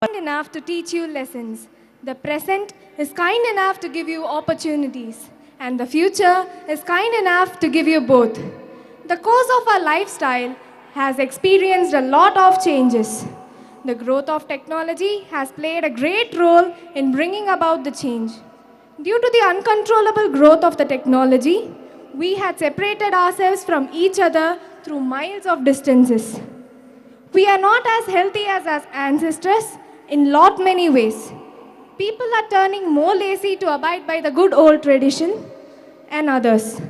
kind enough to teach you lessons. The present is kind enough to give you opportunities. And the future is kind enough to give you both. The course of our lifestyle has experienced a lot of changes. The growth of technology has played a great role in bringing about the change. Due to the uncontrollable growth of the technology, we had separated ourselves from each other through miles of distances. We are not as healthy as our ancestors in lot many ways. People are turning more lazy to abide by the good old tradition and others.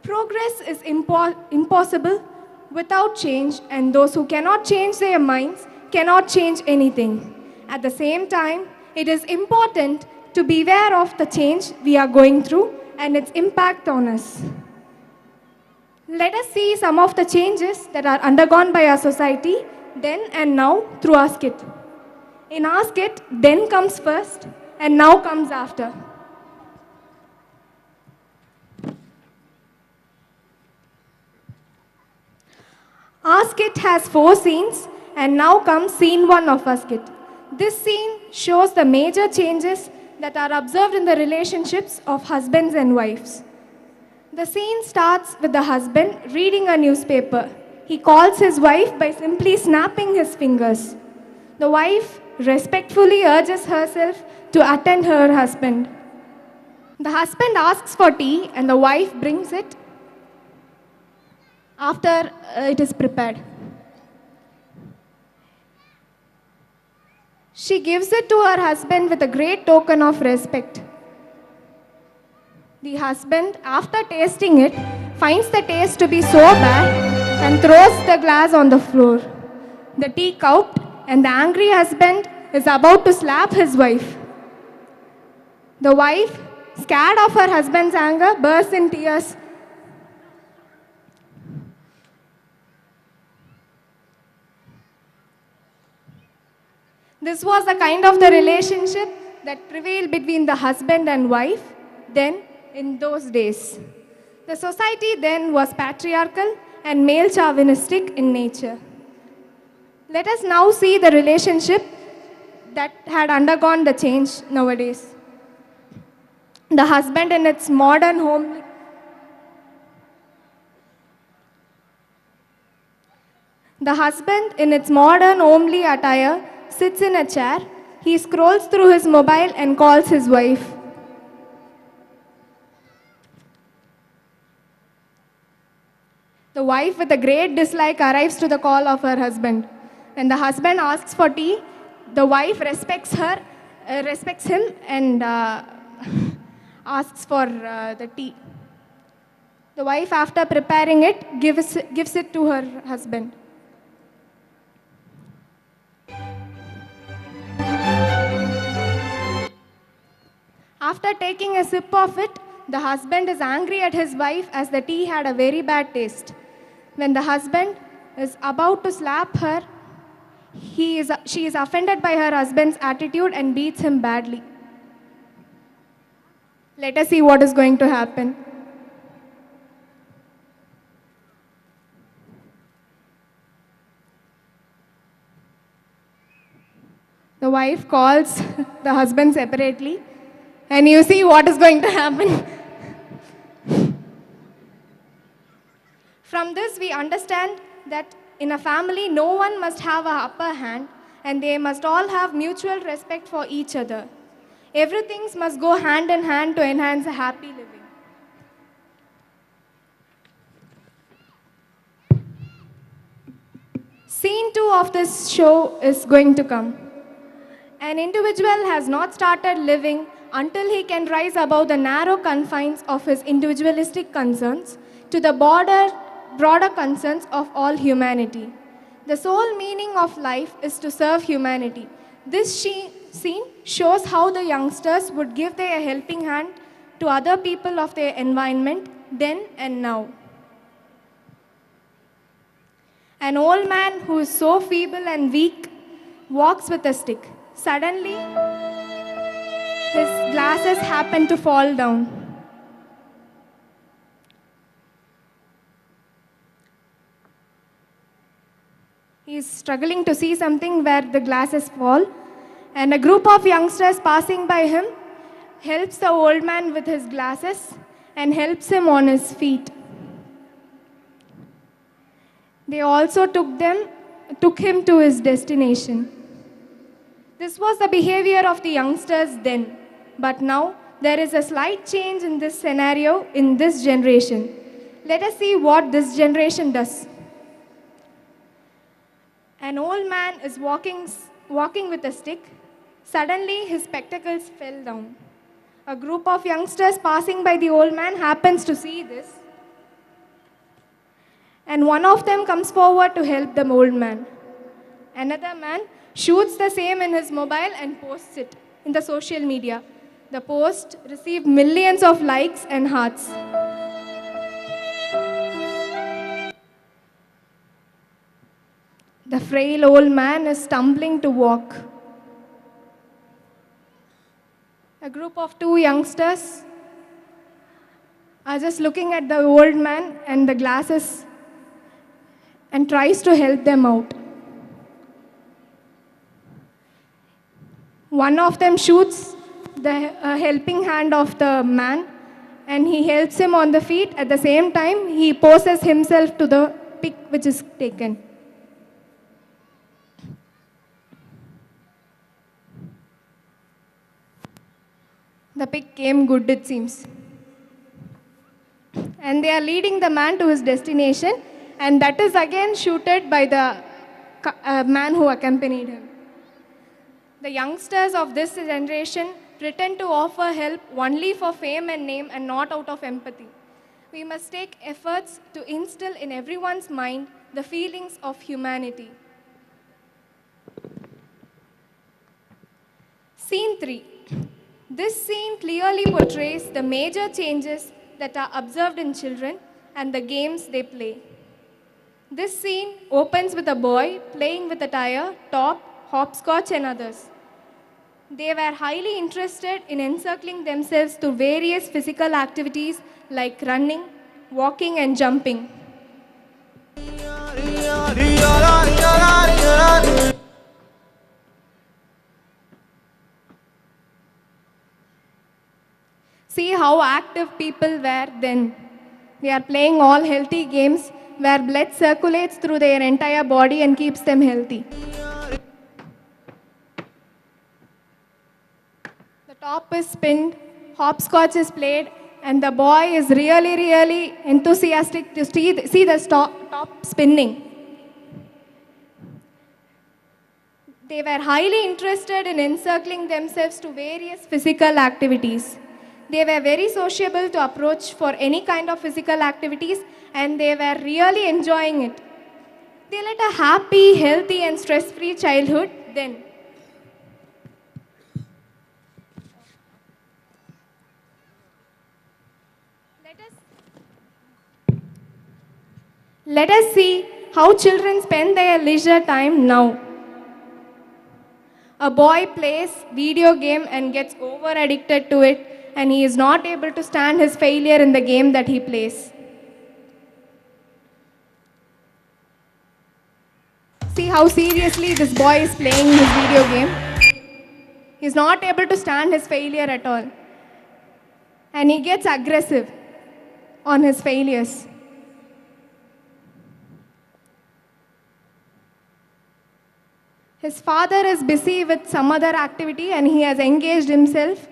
Progress is impossible without change, and those who cannot change their minds cannot change anything. At the same time, it is important to be aware of the change we are going through and its impact on us. Let us see some of the changes that are undergone by our society then and now through our skit. In our skit, then comes first and now comes after. Our skit has 4 scenes and now comes scene 1 of our skit. This scene shows the major changes that are observed in the relationships of husbands and wives. The scene starts with the husband reading a newspaper. He calls his wife by simply snapping his fingers. The wife respectfully urges herself to attend her husband. The husband asks for tea and the wife brings it after it is prepared. She gives it to her husband with a great token of respect. The husband, after tasting it, finds the taste to be so bad and throws the glass on the floor. The tea gulped, and the angry husband is about to slap his wife. The wife, scared of her husband's anger, bursts in tears. This was the kind of the relationship that prevailed between the husband and wife then in those days. The society then was patriarchal and male chauvinistic in nature. Let us now see the relationship that had undergone the change nowadays. The husband in its modern homely attire sits in a chair. He scrolls through his mobile and calls his wife. The wife, with a great dislike, arrives to the call of her husband. When the husband asks for tea, the wife respects him and asks for the tea. The wife, after preparing it, gives it to her husband. After taking a sip of it, the husband is angry at his wife as the tea had a very bad taste. When the husband is about to slap her, she is offended by her husband's attitude and beats him badly. Let us see what is going to happen. The wife calls the husband separately, and you see what is going to happen. From this, we understand that in a family, no one must have an upper hand, and they must all have mutual respect for each other. Everything must go hand in hand to enhance a happy living. Scene 2 of this show is going to come. An individual has not started living until he can rise above the narrow confines of his individualistic concerns to the broader concerns of all humanity. The sole meaning of life is to serve humanity. This scene shows how the youngsters would give their helping hand to other people of their environment then and now. An old man who is so feeble and weak walks with a stick. Suddenly, his glasses happen to fall down. He is struggling to see something where the glasses fall, and a group of youngsters passing by him helps the old man with his glasses and helps him on his feet. They also took him to his destination. This was the behavior of the youngsters then, but now there is a slight change in this scenario in this generation. Let us see what this generation does. An old man is walking with a stick. Suddenly, his spectacles fell down. A group of youngsters passing by the old man happens to see this, and one of them comes forward to help the old man. Another man shoots the same in his mobile and posts it in the social media. The post received millions of likes and hearts. The frail old man is stumbling to walk. A group of two youngsters are just looking at the old man and the glasses and tries to help them out. One of them shoots the helping hand of the man and he helps him on the feet. At the same time, he poses himself to the pic which is taken. The pic came good, it seems. And they are leading the man to his destination, and that is again shooted by the man who accompanied him. The youngsters of this generation pretend to offer help only for fame and name and not out of empathy. We must take efforts to instill in everyone's mind the feelings of humanity. Scene 3. This scene clearly portrays the major changes that are observed in children and the games they play. This scene opens with a boy playing with a tire, top, hopscotch and others. They were highly interested in encircling themselves to various physical activities like running, walking and jumping. See how active people were then. They are playing all healthy games where blood circulates through their entire body and keeps them healthy. The top is spinned, hopscotch is played, and the boy is really enthusiastic to see the top spinning. They were highly interested in encircling themselves to various physical activities. They were very sociable to approach for any kind of physical activities, and they were really enjoying it. They led a happy, healthy and stress-free childhood then. Let us see how children spend their leisure time now. A boy plays video game and gets over addicted to it, and he is not able to stand his failure in the game that he plays. See how seriously this boy is playing his video game. He is not able to stand his failure at all. And he gets aggressive on his failures. His father is busy with some other activity and he has engaged himself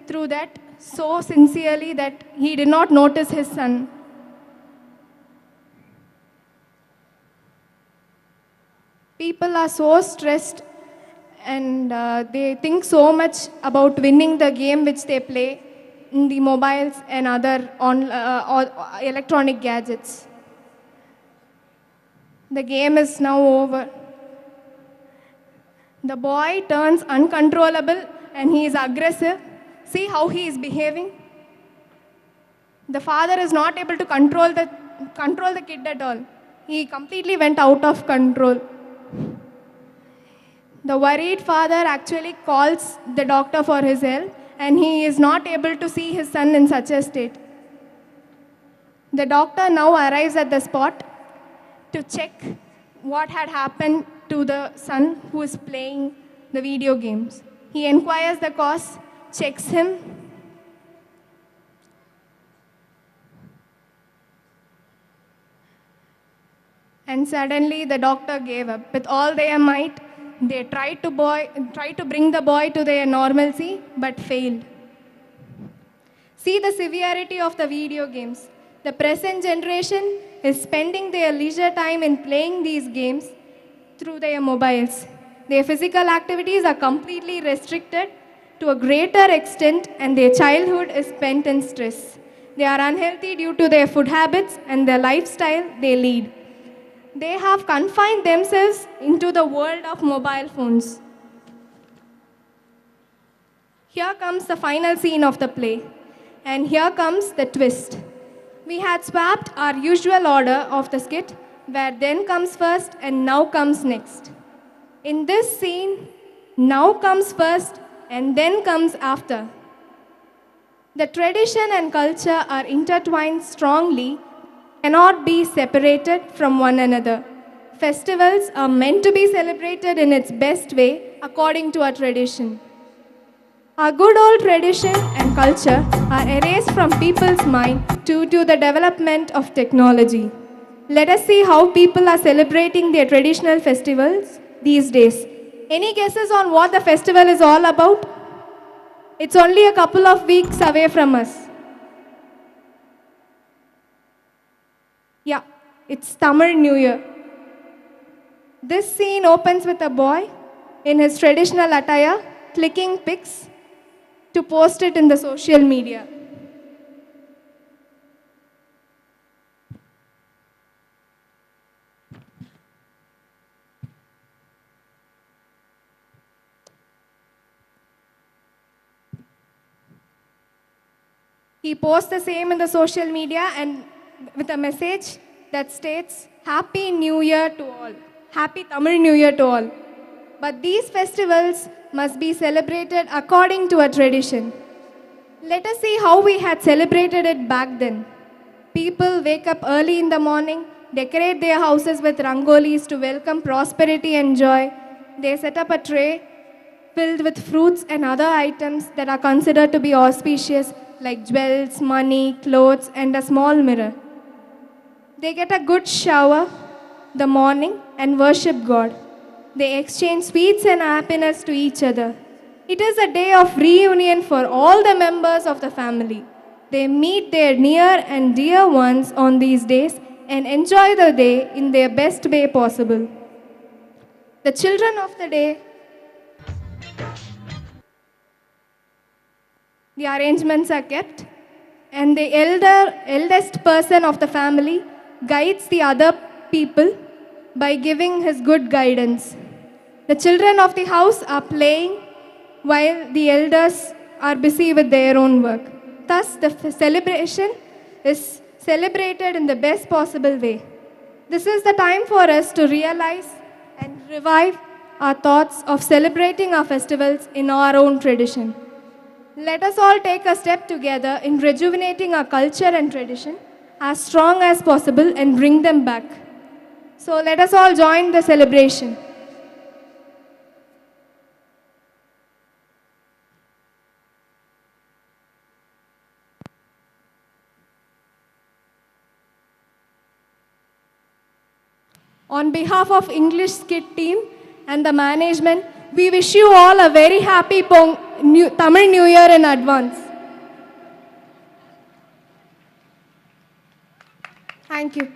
through that so sincerely that he did not notice his son. People are so stressed and they think so much about winning the game which they play in the mobiles and other electronic gadgets. The game is now over. The boy turns uncontrollable and he is aggressive. See how he is behaving. The father is not able to control the kid at all. He completely went out of control. The worried father actually calls the doctor for his help and he is not able to see his son in such a state. The doctor now arrives at the spot to check what had happened to the son who is playing the video games. He inquires the cause, checks him, and suddenly the doctor gave up. With all their might, they tried to bring the boy to their normalcy, but failed. See the severity of the video games. The present generation is spending their leisure time in playing these games through their mobiles. Their physical activities are completely restricted to a greater extent, and their childhood is spent in stress. They are unhealthy due to their food habits and the lifestyle they lead. They have confined themselves into the world of mobile phones. Here comes the final scene of the play. And here comes the twist. We had swapped our usual order of the skit, where then comes first and now comes next. In this scene, now comes first and then comes after. The tradition and culture are intertwined strongly, cannot be separated from one another. Festivals are meant to be celebrated in its best way according to our tradition. Our good old tradition and culture are erased from people's mind due to the development of technology. Let us see how people are celebrating their traditional festivals these days. Any guesses on what the festival is all about? It's only a couple of weeks away from us. Yeah, it's Tamil New Year. This scene opens with a boy in his traditional attire clicking pics to post it in the social media. He posts the same in the social media and with a message that states, Happy New Year to all. Happy Tamil New Year to all. But these festivals must be celebrated according to a tradition. Let us see how we had celebrated it back then. People wake up early in the morning, decorate their houses with rangolis to welcome prosperity and joy. They set up a tray filled with fruits and other items that are considered to be auspicious, like jewels, money, clothes, and a small mirror. They get a good shower the morning and worship God. They exchange sweets and happiness to each other. It is a day of reunion for all the members of the family. They meet their near and dear ones on these days and enjoy the day in their best way possible. The children of the day, the arrangements are kept, and the eldest person of the family guides the other people by giving his good guidance. The children of the house are playing while the elders are busy with their own work. Thus, the celebration is celebrated in the best possible way. This is the time for us to realize and revive our thoughts of celebrating our festivals in our own tradition. Let us all take a step together in rejuvenating our culture and tradition as strong as possible and bring them back. So let us all join the celebration. On behalf of English Skit team and the management, we wish you all a very happy Tamil New Year in advance. Thank you.